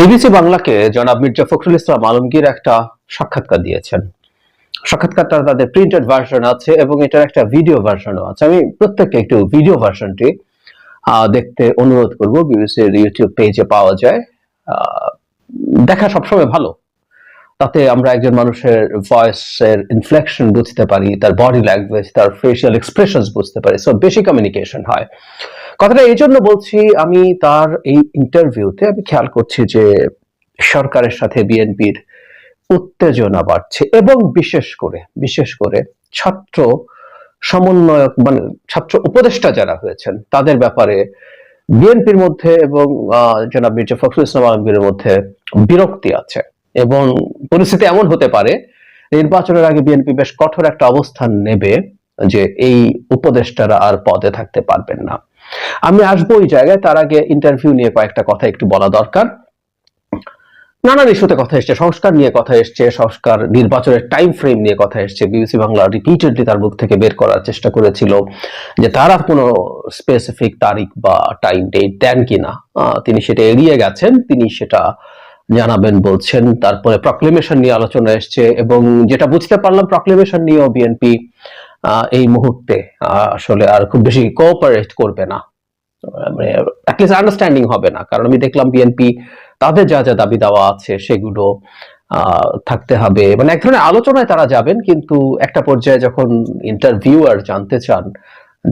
BBC বাংলাকে জনাব মির্জা ফখরুল ইসলাম আলমগীর একটা সাক্ষাৎকার দিয়েছেন। সাক্ষাৎকারটা তাদের প্রিন্টেড ভার্সন আছে এবং এটার একটা ভিডিও ভার্সনও আছে। আমি প্রত্যেককে একটু ভিডিও ভার্সনটি দেখতে অনুরোধ করব। বিবিসির ইউটিউব পেজে পাওয়া যায়। দেখা সবসময় ভালো, তাতে আমরা একজন মানুষের ভয়েসের ইনফ্লেকশন বুঝতে পারি, তার বডি ল্যাঙ্গুয়েজ, তার ফেশিয়াল এক্সপ্রেশনস বুঝতে পারি। সো বেশি কমিউনিকেশন হয়। কথাটা এই জন্য বলছি, আমি তার এই ইন্টারভিউতে আমি খেয়াল করছি যে সরকারের সাথে বিএনপির উত্তেজনা বাড়ছে এবং বিশেষ করে ছাত্র সমন্বয়ক মানে ছাত্র উপদেষ্টা যারা হয়েছেন তাদের ব্যাপারে বিএনপির মধ্যে এবং জনাব মির্জা ফখরুল ইসলাম আলমগীরের মধ্যে বিরক্তি আছে। এবং পরিস্থিতি এমন হতে পারে নির্বাচনের আগে বিএনপি বেশ কঠোর একটা অবস্থান নেবে যে এই উপদেষ্টারা আর পদে থাকতে পারবেন না। আমি আসবো ওই জায়গায়, তার আগে ইন্টারভিউ নিয়ে কয়েকটা কথা একটু বলা দরকার। নানান ইস্যুতে কথা এসছে, সংস্কার নিয়ে কথা এসছে, সংস্কার নির্বাচনের টাইম ফ্রেম নিয়ে কথা এসছে। বিবিসি বাংলা রিপিটেডলি তার মুখ থেকে বের করার চেষ্টা করেছিল যে তারা কোনো স্পেসিফিক তারিখ বা টাইম ডেট দেন কিনা। তিনি সেটা এড়িয়ে গেছেন, তিনি সেটা জানাবেন বলছেন। তারপরে প্রক্লেমেশন নিয়ে আলোচনা এসছে এবং যেটা বুঝতে পারলাম প্রক্লেমেশন নিয়েও বিএনপি এই মুহূর্তে আসলে আর খুব বেশি কোঅপারেট করবে না, মানে অ্যাটলিস্ট আন্ডারস্ট্যান্ডিং হবে না। কারণ আমি দেখলাম বিএনপি তাদের যা যা দাবি দেওয়া আছে সেগুলো থাকতে হবে, মানে এক ধরনের আলোচনায় তারা যাবেন, কিন্তু একটা পর্যায়ে যখন ইন্টারভিউয়ার জানতে চান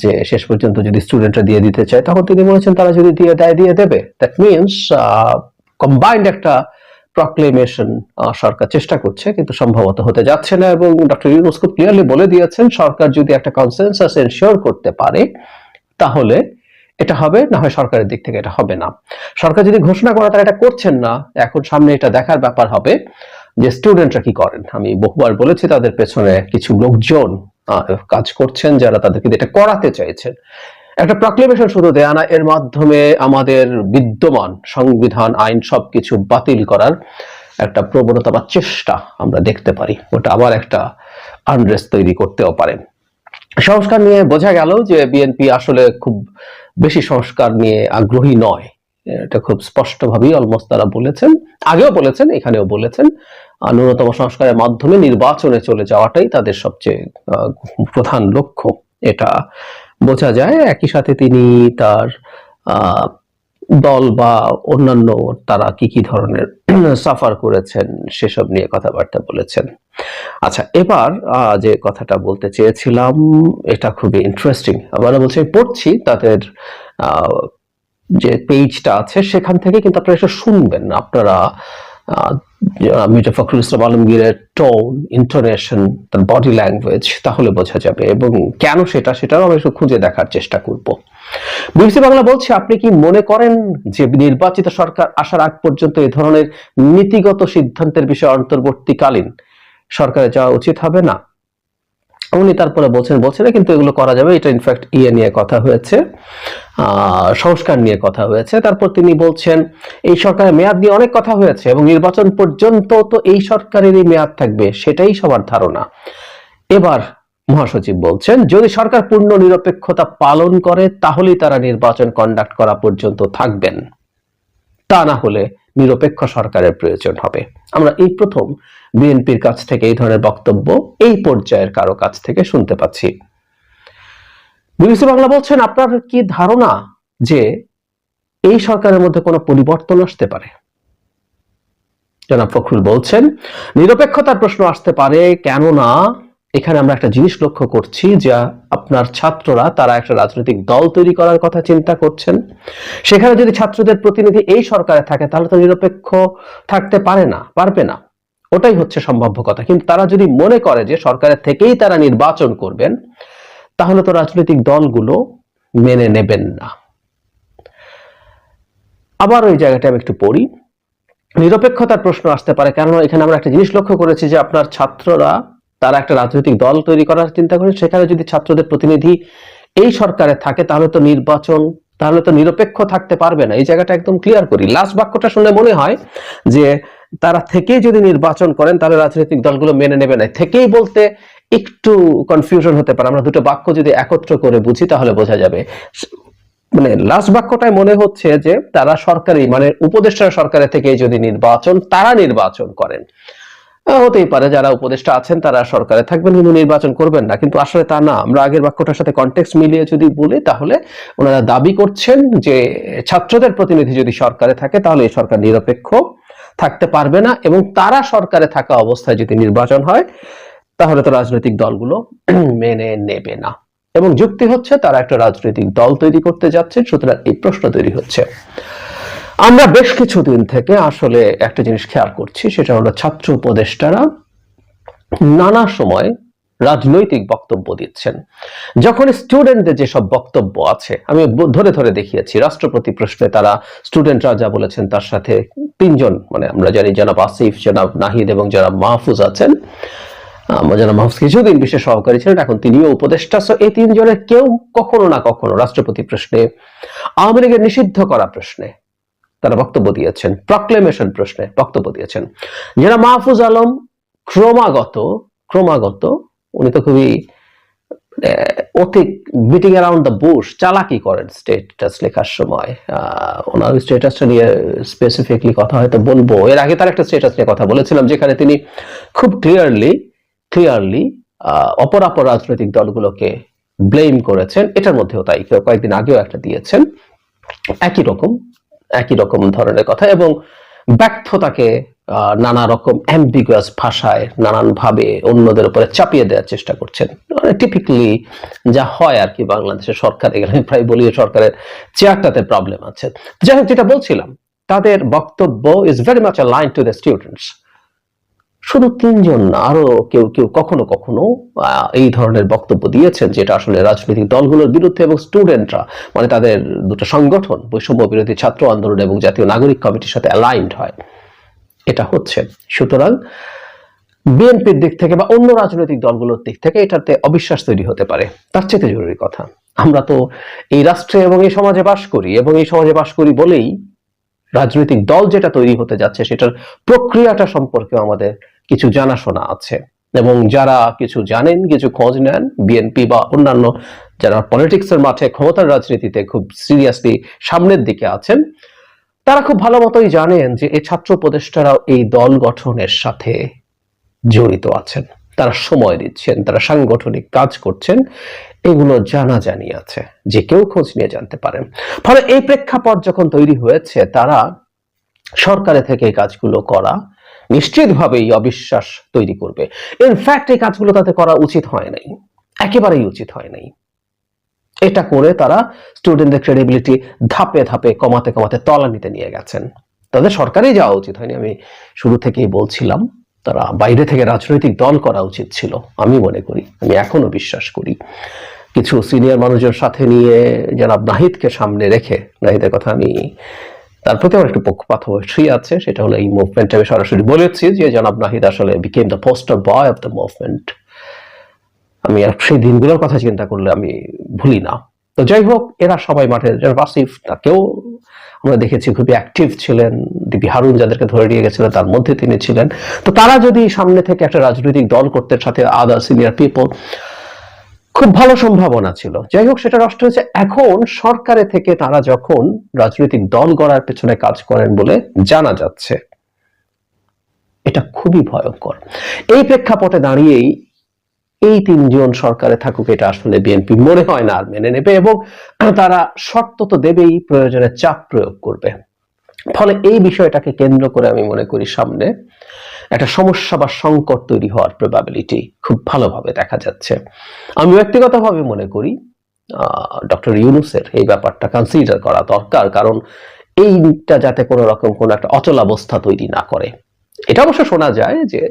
যে শেষ পর্যন্ত যদি স্টুডেন্টরা দিয়ে দিতে চায়, তখন তিনি বলেছেন তারা যদি দিয়ে দেবে। দ্যাট মিনস কম্বাইন্ড একটা প্রক্লেমেশন সরকার চেষ্টা করছে, কিন্তু সম্ভবত হতে যাচ্ছে না। এবং ডক্টর ইউনূস খুব ক্লিয়ারলি বলে দিয়েছেন সরকার যদি একটা কনসেনসাস এনশিওর করতে পারে তাহলে এটা হবে, না হয় সরকারের দিক থেকে এটা হবে না। সরকার যদি ঘোষণা করে তারা এটা করছেন না, এখন সামনে এটা দেখার ব্যাপার হবে যে স্টুডেন্টরা কি করেন। আমি বহুবার বলেছি তাদের পেছনে কিছু লোকজন কাজ করছেন যারা তাদেরকে এটা করাতে চাইছেন। একটা প্রক্লেমেশন শুধু দেয়া না, এর মাধ্যমে আমাদের বিদ্যমান সংবিধান আইন সবকিছু বাতিল করার একটা প্রবণতা বা চেষ্টা আমরা দেখতে পারি। ওটা আবার একটা আনরেস্ট তৈরি করতেও পারে। সংস্কার নিয়ে বোঝা গেল যে বিএনপি আসলে খুব বেশি সংস্কার নিয়ে আগ্রহী নয়। এটা খুব স্পষ্টভাবেই অলমোস্ট তারা বলেছেন, আগেও বলেছেন, এখানেও বলেছেন। ন্যূনতম সংস্কারের মাধ্যমে নির্বাচনে চলে যাওয়াটাই তাদের সবচেয়ে প্রধান লক্ষ্য, এটা বোঝা যায়। একই সাথে তিনি তার দল বা অন্যান্য তারা কি কি ধরনের সাফার করেছেন সেসব নিয়ে কথাবার্তা বলেছেন। আচ্ছা, এবার যে কথাটা বলতে চেয়েছিলাম এটা খুবই ইন্টারেস্টিং। আমরা বলছি পড়ছি তাদের যে পেজটা আছে সেখান থেকে, কিন্তু আপনারা এটা শুনবেন, আপনারা মির্জা ফখরুল ইসলাম আলমগীরের টোন, ইন্টোনেশন, তার বডি ল্যাঙ্গুয়েজ, তাহলে বোঝা যাবে। এবং কেন সেটাও আমরা একটু খুঁজে দেখার চেষ্টা করব। বিবিসি বাংলা বলছে, আপনি কি মনে করেন যে নির্বাচিত সরকার আসার আগ পর্যন্ত এই ধরনের নীতিগত সিদ্ধান্তের বিষয়ে অন্তর্বর্তীকালীন সরকারের যাওয়া উচিত হবে না? উনি তারপরে বলছেন না, কিন্তু এগুলো করা যাবে। এটা ইনফ্যাক্ট নিয়ে কথা হয়েছে, সংস্কার নিয়ে কথা হয়েছে। তারপর তিনি বলছেন এই সরকারের মেয়াদ নিয়ে অনেক কথা হয়েছে এবং নির্বাচন পর্যন্ত তো এই সরকারেরই মেয়াদ থাকবে, সেটাই সবার ধারণা। এবার মহাসচিব বলছেন যদি সরকার পূর্ণ নিরপেক্ষতা পালন করে তাহলেই তারা নির্বাচন কন্ডাক্ট করা পর্যন্ত থাকবেন, তা না হলে নিরপেক্ষ সরকারের প্রয়োজন হবে। আমরা এই প্রথম বিএনপির কাছ থেকে এই ধরনের বক্তব্য এই পর্যায়ের কারো কাছ থেকে শুনতে পাচ্ছি। বিবিসি বাংলা বলছেন, আপনার কি ধারণা যে এই সরকারের মধ্যে কোনো পরিবর্তন আসতে পারে? জনাব ফখরুল বলছেন নিরপেক্ষতার প্রশ্ন আসতে পারে, কেননা এখানে আমরা একটা জিনিস লক্ষ্য করছি যে আপনার ছাত্ররা তারা একটা রাজনৈতিক দল তৈরি করার কথা চিন্তা করছেন। সেখানে যদি ছাত্রদের প্রতিনিধি এই সরকারে থাকে তাহলে তো নিরপেক্ষ থাকতে পারবে না। ওটাই হচ্ছে সম্ভাব্য কথা। কিন্তু তারা যদি মনে করে যে সরকারের থেকেই তারা নির্বাচন করবেন, তাহলে তো রাজনৈতিক দলগুলো মেনে নেবেন না। আবার ওই জায়গাটা আমি একটু পড়ি। নিরপেক্ষতার প্রশ্ন আসতে পারে, কেননা এখানে আমরা একটা জিনিস লক্ষ্য করেছি যে আপনার ছাত্ররা তারা একটা রাজনৈতিক দল তৈরি করার চিন্তা করে, সেখানে যদি ছাত্রদের প্রতিনিধি এই সরকারে থাকে তাহলে তো নিরপেক্ষ থাকতে পারবে না। এই জায়গাটা একদম ক্লিয়ার করি। লাস্ট বাক্যটা শুনে মনে হয় যে তারা থেকেই যদি নির্বাচন করেন তাহলে রাজনৈতিক দলগুলো মেনে নেবে না। থেকেই বলতে একটু কনফিউশন হতে পারে। আমরা দুটো বাক্য যদি একত্র করে বুঝি তাহলে বোঝা যাবে। মানে লাস্ট বাক্যটায় মনে হচ্ছে যে তারা সরকারি মানে উপদেষ্টা সরকারের থেকে যদি তারা নির্বাচন করেন, হতেই পারে যারা উপদেষ্টা আছেন তারা সরকারে থাকবেন কিন্তু নির্বাচন করবেন না, কিন্তু আসলে তা না। আমরা আগের বাক্যটার সাথে কনটেক্সট মিলিয়ে যদি বলি তাহলে ওনারা দাবি করছেন যে ছাত্রদের প্রতিনিধি যদি সরকারে থাকে তাহলে এই সরকার নিরপেক্ষ থাকতে পারবে না, এবং তারা সরকারে থাকা অবস্থায় যদি নির্বাচন হয় তাহলে তো রাজনৈতিক দলগুলো মেনে নেবে না। এবং যুক্তি হচ্ছে তারা একটা রাজনৈতিক দল তৈরি করতে যাচ্ছে, সুতরাং এই প্রশ্ন তৈরি হচ্ছে। আমরা বেশ কিছুদিন থেকে আসলে একটা জিনিস খেয়াল করছি, সেটা হলো ছাত্র উপদেষ্টারা নানা সময় রাজনৈতিক বক্তব্য দিচ্ছেন। যখন স্টুডেন্টদের যেসব বক্তব্য আছে আমি ধরে ধরে দেখিয়েছি, রাষ্ট্রপতি প্রশ্নে তারা স্টুডেন্টরা যা বলেছেন তার সাথে তিনজন, মানে আমরা জানি জনাব আসিফ, জনাব নাহিদ এবং জনাব মাহফুজ আছেন। জনাব মাহফুজ কিছুদিন বিশেষ সহকারী ছিলেন, এখন তিনিও উপদেষ্টা। এই তিনজনের কেউ কখনো না কখনো রাষ্ট্রপতি প্রশ্নে, আওয়ামী লীগের নিষিদ্ধ করা প্রশ্নে তারা বক্তব্য দিয়েছেন, প্রক্লেমেশন প্রশ্নে বক্তব্য দিয়েছেন। যারা মাহফুজ আলম ক্রমাগত উনি তো খুবই অতি বিটিং অ্যারাউন্ড দ্য বুশ, চালাকি করেন স্টেটাস লেখার সময়। ওনার স্টেটাসটা নিয়ে স্পেসিফিকলি কথা হয়তো বলবো, এর আগে তার একটা স্টেটাস নিয়ে কথা বলেছিলাম যেখানে তিনি খুব ক্লিয়ারলি অপরাপর রাজনৈতিক দলগুলোকে ব্লেম করেছেন। এটার মধ্যেও তাই, কয়েকদিন আগেও একটা দিয়েছেন একই রকম ধরনের কথা, এবং ব্যর্থতাকে নানা রকম অ্যাম্বিগুয়াস ভাষায় নানান ভাবে অন্যদের উপরে চাপিয়ে দেওয়ার চেষ্টা করছেন। টিপিক্যালি যা হয় আর কি বাংলাদেশের সরকারে গেলে, প্রায় বলি সরকারের চেয়ারটাতে প্রবলেম আছে। যাই হোক, যেটা বলছিলাম, তাদের বক্তব্য is very much aligned to the students. শুধু তিনজন না, আরো কেউ কখনো কখনো এই ধরনের বক্তব্য দিয়েছেন যেটা আসলে রাজনৈতিক দলগুলোর বিরুদ্ধে, এবং স্টুডেন্টরা মানে তাদের দুটো সংগঠন বৈষম্য বিরোধী ছাত্র আন্দোলন এবং জাতীয় নাগরিক কমিটির সাথে অ্যালাইনড হয়, এটা হচ্ছে। সুতরাং বিএনপির দিক থেকে বা অন্য রাজনৈতিক দলগুলোর দিক থেকে এটাতে অবিশ্বাস তৈরি হতে পারে। তার চেয়ে জরুরি কথা, আমরা তো এই রাষ্ট্রে এবং এই সমাজে বাস করি বলেই রাজনৈতিক দল যেটা তৈরি হতে যাচ্ছে সেটার প্রক্রিয়াটা সম্পর্কে আমাদের কিছু জানাশোনা আছে, এবং যারা কিছু জানেন, কিছু খোঁজ নেন, বিএনপি বা অন্যান্য যারা পলিটিক্সের মাঠে ক্ষমতার রাজনীতিতে খুব সিরিয়াসলি সামনের দিকে আছেন, তারা খুব ভালো মতোই জানেন যে এই ছাত্র উপদেষ্টারাও এই দল গঠনের সাথে জড়িত আছেন, তারা সময় দিচ্ছেন, তারা সাংগঠনিক কাজ করছেন, এগুলো জানাজানি আছে, যে কেউ খোঁজ নিয়ে জানতে পারেন। ফলে এই প্রেক্ষাপট যখন তৈরি হয়েছে, তারা সরকারে থেকে এই কাজগুলো করা নিশ্চিতভাবেই অবিশ্বাস তৈরি করবে। ইনফ্যাক্ট এই কাজগুলো তাদের করা উচিত হয় নাই, একেবারেই উচিত হয় নাই। এটা করে তারা স্টুডেন্টদের ক্রেডিবিলিটি ধাপে ধাপে কমাতে তলানিতে নিয়ে গেছেন। তাদের সরকারেই যাওয়া উচিত হয়নি, আমি শুরু থেকেই বলছিলাম। তারা বাইরে থেকে রাজনৈতিক দল করা উচিত ছিল, আমি মনে করি, আমি এখনো বিশ্বাস করি। কিছু সিনিয়র মানুষের সাথে নিয়ে জনাব নাহিদকে সামনে রেখে, নাহিদের কথা আমি তার প্রতি আমার একটু পক্ষপাত অবশ্যই আছে, সেটা হলো এই মুভমেন্টে আমি সরাসরি বলেছি যে জনাব নাহিদ আসলে became the poster boy of the movement. আমি আর সেই দিনগুলোর কথা চিন্তা করলে আমি ভুলি না। তো যাই হোক, এরা সবাই মাঠে, আসিফ তাকেও আমরা দেখেছি খুবই অ্যাক্টিভ ছিলেন, ডিবি হারুন যাদেরকে ধরে নিয়ে গেছিলেন তার মধ্যে তিনি ছিলেন। তো তারা যদি সামনে থেকে একটা রাজনৈতিক দল করতে, সাথে আদার সিনিয়র পিপল, খুব ভালো সম্ভাবনা ছিল। যাই হোক, সেটা নষ্ট হয়েছে। এখন সরকারে থেকে তারা যখন রাজনৈতিক দল গড়ার পেছনে কাজ করেন বলে জানা যাচ্ছে, এটা খুবই ভয়ঙ্কর। এই প্রেক্ষাপটে দাঁড়িয়েই এই তিনজন সরকারে থাকুক, এটা আসলে বিএনপি মনে হয় না আর মেনে নেবে, এবং তারা শর্ত তো দেবেই, প্রয়োজনে চাপ প্রয়োগ করবে। ফলে এই বিষয়টাকে কেন্দ্র করে আমি মনে করি সামনে একটা সমস্যা বা সংকট তৈরি হওয়ার প্রবাবিলিটি খুব ভালোভাবে দেখা যাচ্ছে। আমি ব্যক্তিগতভাবে মনে করি ডক্টর ইউনূসের এই ব্যাপারটা কনসিডার করা দরকার, কারণ এইটা যাতে কোনো রকম কোনো একটা অচলাবস্থা তৈরি না করে। এটা অবশ্য শোনা যায় যে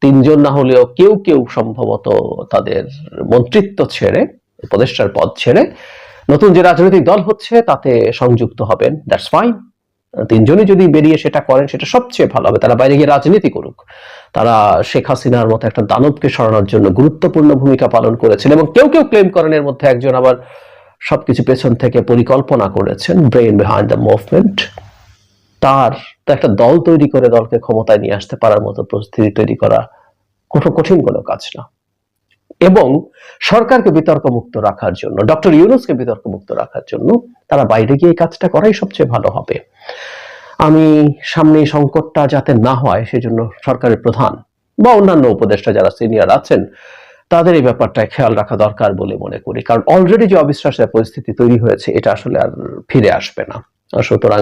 তিনজন না হলেও কেউ সম্ভবত তাদের মন্ত্রিত্ব ছেড়ে, উপদেষ্টার পদ ছেড়ে নতুন যে রাজনৈতিক দল হচ্ছে তাতে সংযুক্ত হবেন। That's fine. তিনজনই যদি বেরিয়ে সেটা করেন সেটা সবচেয়ে ভালো হবে। তারা বাইরে গিয়ে রাজনীতি করুক। তারা শেখ হাসিনার মতো একটা দানবকে সরানোর জন্য গুরুত্বপূর্ণ ভূমিকা পালন করেছেন, এবং কেউ ক্লেম করেন এর মধ্যে একজন আবার সবকিছু পেছন থেকে পরিকল্পনা করেছেন, ব্রেইন বিহাইন্ড দ্য মুভমেন্ট। তার একটা দল তৈরি করে দলকে ক্ষমতায় নিয়ে আসতে পারার মতো পরিস্থিতি তৈরি করা কঠিন কোনো কাজ না। এবং সরকারকে বিতর্কমুক্ত রাখার জন্য, ডক্টর ইউনূসকে বিতর্কমুক্ত রাখার জন্য তারা বাইরে গিয়ে এই কাজটা করাই সবচেয়ে ভালো হবে। আমি সামনে এই সংকটটা যাতে না হয় সেজন্য সরকারের প্রধান বা অন্যান্য উপদেষ্টা যারা সিনিয়র আছেন তাদের এই ব্যাপারটায় খেয়াল রাখা দরকার বলে মনে করি, কারণ অলরেডি যে অবিশ্বাসের পরিস্থিতি তৈরি হয়েছে এটা আসলে আর ফিরে আসবে না। সুতরাং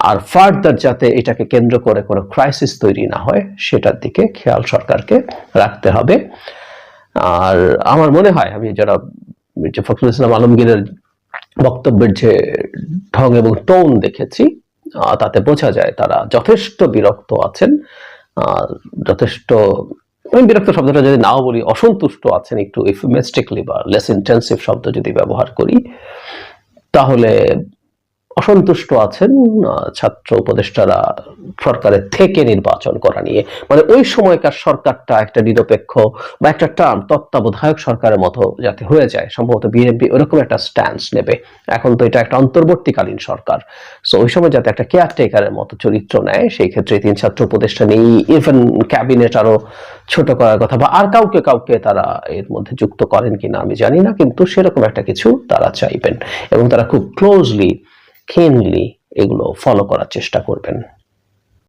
আর ফার্দার যাতে এটাকে কেন্দ্র করে কোনো ক্রাইসিস তৈরি না হয় সেটার দিকে খেয়াল সরকারকে রাখতে হবে। আর আমার মনে হয়, আমি যারা মির্জা ফখরুল ইসলাম আলমগীরের বক্তব্যের যে ঢং এবং টোন দেখেছি তাতে বোঝা যায় তারা যথেষ্ট বিরক্ত আছেন, যথেষ্ট, আমি বিরক্ত শব্দটা যদি নাও বলি, অসন্তুষ্ট আছেন, একটু ইফেমিস্টিকলি বা লেস ইন্টেন্সিভ শব্দ যদি ব্যবহার করি, তাহলে অসন্তুষ্ট আছেন ছাত্র উপদেষ্টারা সরকারের থেকে নির্বাচন করা নিয়ে। মানে ওই সময়কার সরকারটা একটা নিরপেক্ষ বা একটা টার্ম তত্ত্বাবধায়ক সরকারের মতো যাতে হয়ে যায়, সম্ভবত বিএনপি ওরকম একটা স্ট্যান্স নেবে। এখন তো এটা একটা অন্তর্বর্তীকালীন সরকার, সো ওই সময় যাতে একটা কেয়ারটেকারের মতো চরিত্র নেয়, সেই ক্ষেত্রে তিন ছাত্র উপদেষ্টা নেই, ইভেন ক্যাবিনেট আরো ছোট করার কথা বা আর কাউকে কাউকে তারা এর মধ্যে যুক্ত করেন কিনা আমি জানি না, কিন্তু সেরকম একটা কিছু তারা চাইবেন এবং তারা খুব ক্লোজলি, কেনলি এগুলো ফলো করার চেষ্টা করবেন।